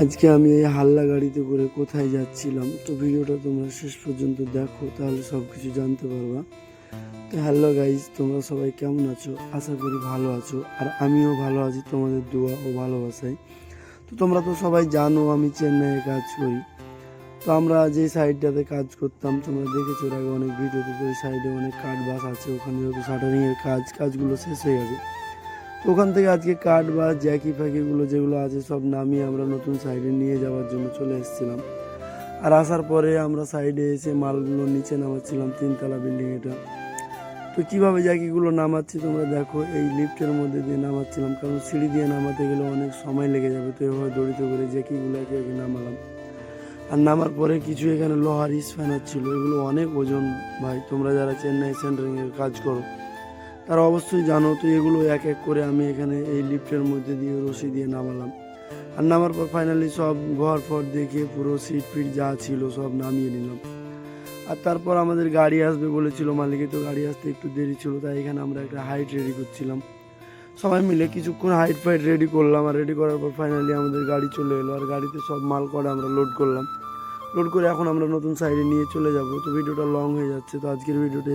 আজকে আমি এই হাল্লা গাড়িতে করে কোথায় যাচ্ছিলাম, তো ভিডিওটা তোমরা শেষ পর্যন্ত দেখো, তাহলে সব কিছু জানতে পারবা। তো হ্যালো গাইজ, তোমরা সবাই কেমন আছো? আশা করি ভালো আছো, আর আমিও ভালো আছি তোমাদের দোয়া ও ভালোবাসায়। তো তোমরা তো সবাই জানো আমি চেন্নাইয়ে কাজ করি। তো আমরা যে সাইডটাতে কাজ করতাম, তোমরা দেখেছো এর আগে অনেক ভিডিওতে, তো ওই সাইডে অনেক কাঠ বাস আছে, ওখানে যেহেতু শাটারিংয়ের কাজগুলো শেষ হয়ে গেছে, তো ওখান থেকে আজকে কাঠ বা জ্যাকি ফ্যাকিগুলো যেগুলো আছে সব নামিয়ে আমরা নতুন সাইডে নিয়ে যাওয়ার জন্য চলে এসেছিলাম। আর আসার পরে আমরা সাইডে এসে মালগুলো নিচে নামাচ্ছিলাম, 3তলা বিল্ডিং এটা। তো কীভাবে জ্যাকিগুলো নামাচ্ছি তোমরা দেখো, এই লিফটের মধ্যে দিয়ে নামাচ্ছিলাম, কারণ সিঁড়ি দিয়ে নামাতে গেলে অনেক সময় লেগে যাবে। তো এভাবে দড়িতে করে জ্যাকিগুলো একে একে নামালাম। আর নামার পরে কিছু এখানে লোহার স্প্যানার ছিল, এগুলো অনেক ওজন ভাই। তোমরা যারা চেন্নাই সেন্টারিংয়ের কাজ করো তারা অবশ্যই জানো। তো এগুলো এক এক করে আমি এখানে এই লিফটের মধ্যে দিয়ে রশি দিয়ে নামালাম। আর নামার পর ফাইনালি সব ঘর ফর দেখে পুরো সিট ফিট যা ছিল সব নামিয়ে নিলাম। আর তারপর আমাদের গাড়ি আসবে বলেছিল মালিকে, তো গাড়ি আসতে একটু দেরি ছিল, তাই এখানে আমরা একটা হাইট রেডি করছিলাম। সবাই মিলে কিছুক্ষণ হাইট ফাইট রেডি করলাম। আর রেডি করার পর ফাইনালি আমাদের গাড়ি চলে এলো, আর গাড়িতে সব মাল করে আমরা লোড করলাম। লোড করে এখন আমরা নতুন সাইডে নিয়ে চলে যাব। তো ভিডিওটা লং হয়ে যাচ্ছে, তো আজকের ভিডিওটা